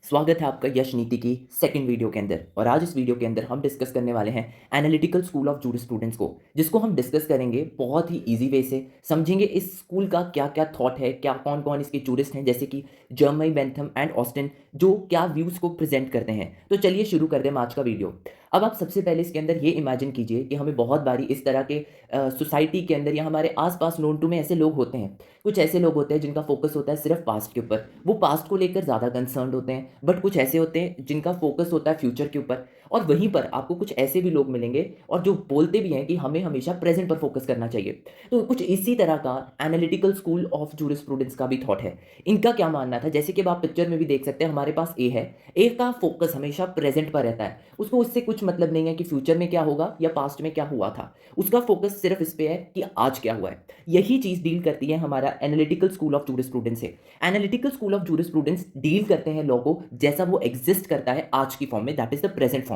स्वागत है आपका यश नीति की सेकंड वीडियो के अंदर। और आज इस वीडियो के अंदर हम डिस्कस करने वाले हैं एनालिटिकल स्कूल ऑफ जूरिस्प्रूडेंस को, जिसको हम डिस्कस करेंगे बहुत ही इजी वे से। समझेंगे इस स्कूल का क्या क्या थॉट है, क्या कौन कौन इसके जूरिस्ट हैं, जैसे कि जर्मनी, बेंथम एंड ऑस्टिन, जो क्या व्यूज़ को प्रेजेंट करते हैं। तो चलिए शुरू कर दें आज का वीडियो। अब आप सबसे पहले इसके अंदर ये इमेजिन कीजिए कि हमें बहुत बारी इस तरह के सोसाइटी के अंदर या हमारे आसपास नोन टू में ऐसे लोग होते हैं। कुछ ऐसे लोग होते हैं जिनका फोकस होता है सिर्फ पास्ट के ऊपर, वो पास्ट को लेकर ज़्यादा कंसर्न्ड होते हैं। बट कुछ ऐसे होते हैं जिनका फोकस होता है फ्यूचर के ऊपर। और वहीं पर आपको कुछ ऐसे भी लोग मिलेंगे और जो बोलते भी हैं कि हमें हमेशा प्रेजेंट पर फोकस करना चाहिए। तो कुछ इसी तरह का एनालिटिकल स्कूल ऑफ जूरिस्प्रूडेंस का भी थॉट है। इनका क्या मानना था, जैसे कि आप पिक्चर में भी देख सकते हैं, हमारे पास ए है। ए का फोकस हमेशा प्रेजेंट पर रहता है, उसको उससे कुछ मतलब नहीं है कि फ्यूचर में क्या होगा या पास्ट में क्या हुआ था। उसका फोकस सिर्फ इस पे है कि आज क्या हुआ है। यही चीज डील करती है हमारा एनालिटिकल स्कूल ऑफ जूरिस्प्रूडेंस से। Analytical school of jurisprudence deal करते हैं लॉ को जैसा वो एग्जिस्ट करता है आज की फॉर्म में, that is the present form.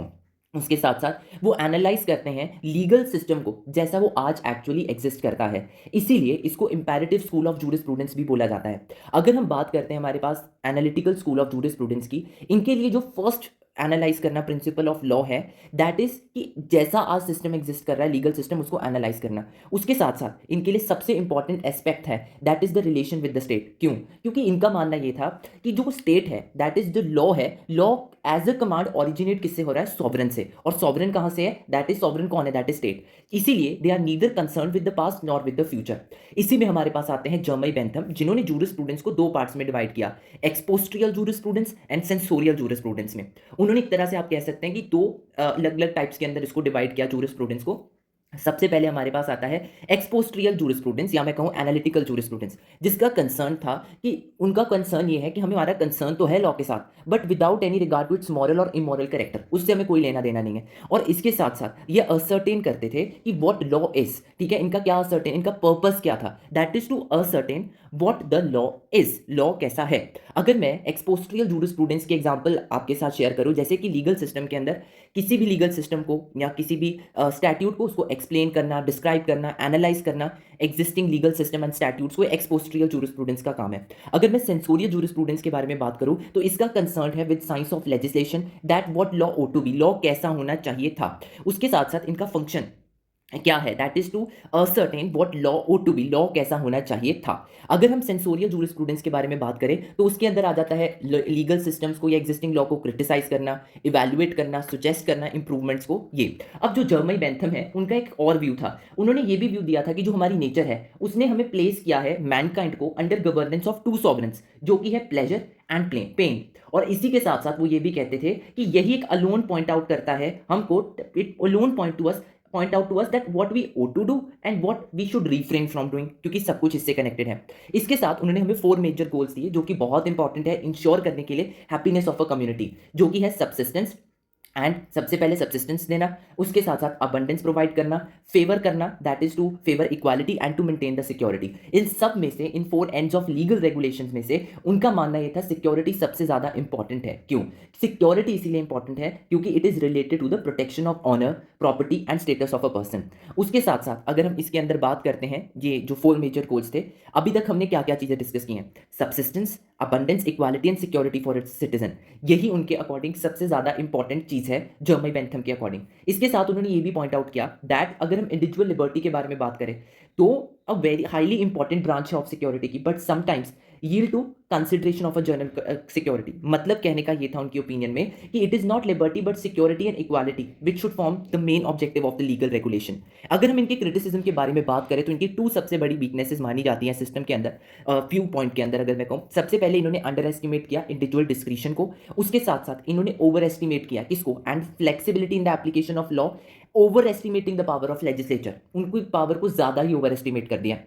उसके साथ साथ वो एनालाइज करते हैं लीगल सिस्टम को जैसा वो आज एक्चुअली एग्जिस्ट करता है। इसीलिए इसको इंपैरेटिव स्कूल ऑफ जूरिस्प्रूडेंस भी बोला जाता है। अगर हम बात करते हैं हमारे पास एनालिटिकल स्कूल ऑफ जूरिस्प्रूडेंस की, इनके लिए जो फर्स्ट एनालाइज करना प्रिंसिपल ऑफ लॉ है, दैट इज कि जैसा आज सिस्टम एग्जिस्ट कर रहा है लीगल सिस्टम, उसको एनालाइज करना। उसके साथ साथ इनके लिए सबसे इंपॉर्टेंट एस्पेक्ट है that is the relation with the state. क्यों? क्योंकि इनका मानना ये था कि जो स्टेट है, दैट इज द लॉ है, law as a command originate किससे हो रहा है? सॉवरन से। और सॉवरन कहां से है? दैट इज सॉवरन कौन है? That is state. इसीलिए they are neither concern with the past nor with the future. इसी में हमारे पास आते हैं जर्मनी बेंथम, जिन्होंने जूरिस्प्रूडेंस को दो पार्ट्स में डिवाइड किया, एक्सपोस्ट्रियल जूरिस्प्रूडेंस एंड सेंसोरियल जूरिस्प्रूडेंस में। उन्होंने एक तरह से आप कह सकते हैं कि दो अलग अलग टाइप्स के अंदर इसको डिवाइड किया जूरिस्प्रूडेंस को। सबसे पहले हमारे पास आता है एक्सपोस्ट्रियल जूरिस्प्रूडेंस, या मैं कहूं एनालिटिकल जूरिस्प्रूडेंस, जिसका कंसर्न था कि उनका कंसर्न ये है कि हमें, हमारा कंसर्न तो है लॉ के साथ, but without any regard to its moral और इमोरल कैरेक्टर, उससे हमें कोई लेना देना नहीं है। और इसके साथ साथ ये असर्टेन करते थे कि व्हाट लॉ इज। ठीक है, इनका क्या असर्टेन, इनका पर्पस क्या था? That is to ascertain what the law is, law कैसा है। अगर मैं एक्सपोस्ट्रियल जूरिस्प्रूडेंस के एग्जांपल आपके साथ शेयर करूं, जैसे कि लीगल सिस्टम के अंदर किसी भी लीगल सिस्टम को या किसी भी स्टैट्यूट को, उसको एक्सप्लेन करना, डिस्क्राइब करना, एनालाइज करना, existing legal system and statutes को, एक्सपोस्ट्रियल जूरिस्प्रूडेंस का काम है। अगर मैं सेंसोरियल जूरिस्प्रूडेंस के बारे में बात करूं, तो इसका कंसर्न है with science of legislation, that what law ought to be, law कैसा होना चाहिए था। उसके साथ साथ इनका फंक्शन क्या है? That is to ascertain what law ought to be, law कैसा होना चाहिए था। अगर हम सेंसोरियल जूरिस्प्रूडेंस के बारे में बात करें, तो उसके अंदर आ जाता है लीगल सिस्टम्स को या एग्जिस्टिंग लॉ को क्रिटिसाइज करना, इवैल्यूएट करना, सुजेस्ट करना इंप्रूवमेंट्स को। ये अब जो जर्मनी बेंथम है, उनका एक और व्यू था। उन्होंने ये भी व्यू दिया था कि जो हमारी नेचर है, उसने हमें प्लेस किया है मैनकाइंड को अंडर गवर्नेंस ऑफ टू सॉवरेंस, जो कि है प्लेजर एंड पेन। और इसी के साथ साथ वो ये भी कहते थे कि यही एक अलोन पॉइंट आउट करता है हमको, it alone point out to us that what we ought to do and what we should refrain from doing, क्योंकि सब कुछ इससे कनेक्टेड है। इसके साथ उन्होंने हमें 4 मेजर गोल्स दिए, जो कि बहुत इंपॉर्टेंट है इंश्योर करने के लिए हैप्पीनेस ऑफ अ कम्युनिटी, जो कि है सबसिस्टेंस एंड, सबसे पहले सब्सिस्टेंस देना, उसके साथ साथ अबंडेंस प्रोवाइड करना, फेवर करना, that is to favour equality and to maintain the security. इन सब में से, इन 4 एंड्स ऑफ लीगल रेगुलेशंस में से, उनका मानना यह था सिक्योरिटी सबसे ज्यादा इंपॉर्टेंट है। क्यों सिक्योरिटी इसीलिए इंपॉर्टेंट है? क्योंकि it is related to the protection of honour, property and status of a person. उसके साथ साथ अगर हम इसके अंदर बात करते हैं, ये जो 4 मेजर गोल्स थे, अभी तक हमने क्या क्या चीजें डिस्कस की हैं? Subsistence, abundance, equality and security for its citizen. यही उनके अकॉर्डिंग सबसे ज्यादा इंपॉर्टेंट चीज है जर्मनी बेंथम के अकॉर्डिंग। इसके साथ उन्होंने ये भी पॉइंट आउट किया दैट अगर हम इंडिविजुअल लिबर्टी के बारे में बात करें, तो a very highly important branch है ऑफ सिक्योरिटी की, but sometimes yield to consideration of a general security. मतलब कहने का ये था उनकी ओपिनियन में कि it is not liberty but security and equality which should form the main objective of the legal regulation. अगर हम इनके क्रिटिसिज्म के बारे में बात करें, तो इनकी 2 सबसे बड़ी वीकनेसेस मानी जाती हैं सिस्टम के अंदर। फ्यू पॉइंट के अंदर अगर मैं कहूँ, सबसे पहले इन्होंने अंडर एस्टिमेट किया इंडिविजुअल डिस्क्रिशन को। उसके साथ साथ इन्होंने ओवर एस्टिमेट किया किसको? And flexibility in the application of law, over estimating the power of legislature, उनको पावर को ज्यादा ही ओवर एस्टिमेट कर दिया।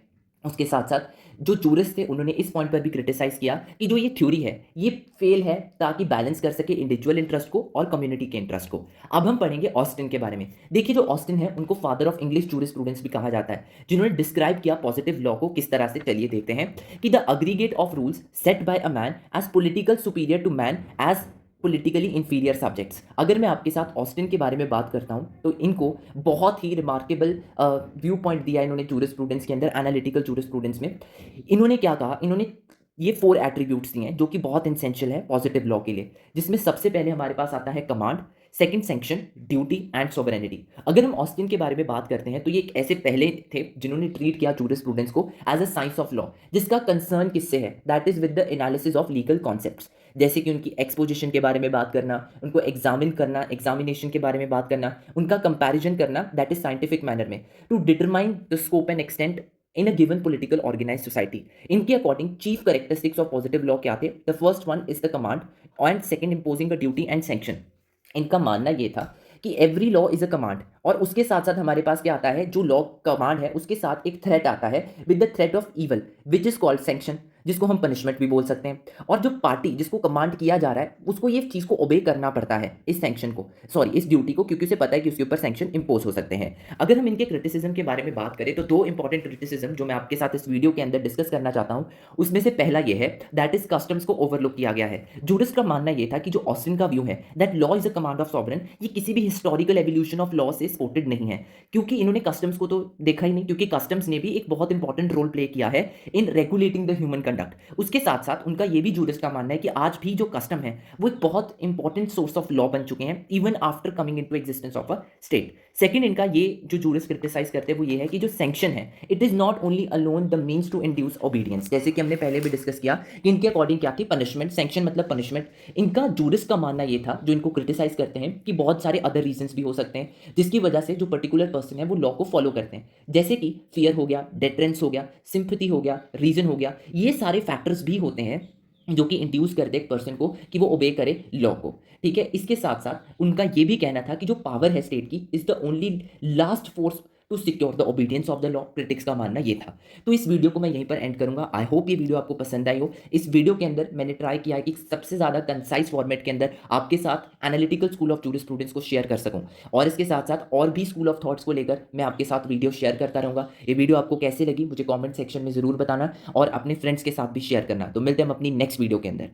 उसके साथ साथ जो जूरिस्ट थे, उन्होंने इस पॉइंट पर भी क्रिटिसाइज किया कि जो ये थ्योरी है, ये फेल है ताकि बैलेंस कर सके इंडिविजुअल इंटरेस्ट को और कम्युनिटी के इंटरेस्ट को। अब हम पढ़ेंगे ऑस्टिन के बारे में। देखिए, जो ऑस्टिन है, उनको फादर ऑफ इंग्लिश जूरिस्प्रूडेंस भी कहा जाता है, जिन्होंने डिस्क्राइब किया पॉजिटिव लॉ को किस तरह से। चलिए देखते हैं कि the aggregate of rules set by a man as political superior to man as politically inferior subjects. अगर मैं आपके साथ ऑस्टिन के बारे में बात करता हूं, तो इनको बहुत ही रिमार्केबल व्यू पॉइंट दिया इन्होंने जूरिस्प्रूडेंस के अंदर, एनालिटिकल जूरिस्प्रूडेंस में। इन्होंने क्या कहा? इन्होंने ये 4 एट्रीब्यूट्स दिए हैं जो कि बहुत एसेंशियल है पॉजिटिव लॉ के लिए, जिसमें सबसे पहले हमारे पास आता है command, second sanction, duty and sovereignty. अगर हम ऑस्टिन के बारे में बात करते हैं तो ये एक ऐसे पहले थे जिन्होंने ट्रीट किया जूरिस्प्रूडेंस को as a science of law, जिसका कंसर्न किससे है, that is with the analysis of legal concepts, जैसे कि उनकी एक्सपोजिशन के बारे में बात करना, उनको एग्जामिन करना, एग्जामिनेशन के बारे में बात करना, उनका कंपैरिजन करना दैट इज साइंटिफिक मैनर में, to determine the scope and extent in a given political organized society. इनके according chief characteristics of positive law क्या थे? The first one is the command and second imposing a duty and sanction. इनका मानना ये था कि every law is a command, और उसके साथ साथ हमारे पास क्या आता है, जो लॉ कमांड है उसके साथ एक थ्रेट आता है with the threat of evil which is called sanction, जिसको हम पनिशमेंट भी बोल सकते हैं। और जो पार्टी जिसको कमांड किया जा रहा है उसको ये चीज़ को ओबे करना पड़ता है, इस सैंक्शन को, सॉरी इस ड्यूटी को, क्योंकि उसे पता है कि उसके ऊपर सैंक्शन इंपोज हो सकते हैं। अगर हम इनके क्रिटिसिज्म के बारे में बात करें तो दो इंपॉर्टेंट क्रिटिसिज्म जो मैं आपके साथ इस वीडियो के अंदर डिस्कस करना चाहता हूं, उसमें से पहला ये है दैट इज कस्टम्स को ओवरलुक किया गया है। जूरिस्ट का मानना ये था कि जो ऑस्टिन का व्यू है that law is a command of sovereign, ये किसी भी हिस्टोरिकल एवोल्यूशन ऑफ लॉ से सपोर्टेड नहीं है, क्योंकि इन्होंने कस्टम्स को तो देखा ही नहीं, क्योंकि कस्टम्स ने भी एक बहुत इंपॉर्टेंट रोल प्ले किया है इन रेगुलेटिंग द ह्यूमन कंडक्ट। उसके साथ साथ उनका ये भी जूरिस्ट का मानना है कि आज भी जो कस्टम है वो एक बहुत इंपॉर्टेंट सोर्स ऑफ लॉ बन चुके हैं even after coming into existence of a state. Second, इनका ये जो जूरिस्ट क्रिटिसाइज करते हैं वो ये है कि जो सैंक्शन है it is not only alone the means to induce obedience, जैसे कि हमने पहले भी डिस्कस किया कि इनके अकॉर्डिंग क्या थी, पनिशमेंट, सैंक्शन मतलब पनिशमेंट। इनका जूरिस्ट का मानना ये था, जो इनको क्रिटिसाइज करते हैं, कि बहुत सारे अदर रीजंस भी हो सकते हैं जिसकी वजह से जो पर्टिकुलर पर्सन है वो लॉ को फॉलो करते हैं, जैसे कि फियर हो गया, डेटरेंस हो गया, सिंपैथी हो गया, रीजन हो गया, ये सारे फैक्टर्स भी होते हैं जो कि इंड्यूस करते एक पर्सन को कि वो ओबे करे लॉ को। ठीक है, इसके साथ साथ उनका ये भी कहना था कि जो पावर है स्टेट की is the only last force to secure the obedience of the law. Critics का मानना ये था। तो इस वीडियो को मैं यहीं पर एंड करूंगा। आई होप ये वीडियो आपको पसंद आई हो। इस वीडियो के अंदर मैंने ट्राई किया है कि सबसे ज़्यादा कंसाइज फॉर्मेट के अंदर आपके साथ एनालिटिकल स्कूल ऑफ जूरिस्प्रूडेंस को शेयर कर सकूं, और इसके साथ साथ और भी स्कूल ऑफ थॉट्स को लेकर मैं आपके साथ वीडियो शेयर करता रहूंगा। ये वीडियो आपको कैसे लगी मुझे कॉमेंट सेक्शन में ज़रूर बताना, और अपने फ्रेंड्स के साथ भी शेयर करना। तो मिलते हैं हम अपनी नेक्स्ट वीडियो के अंदर।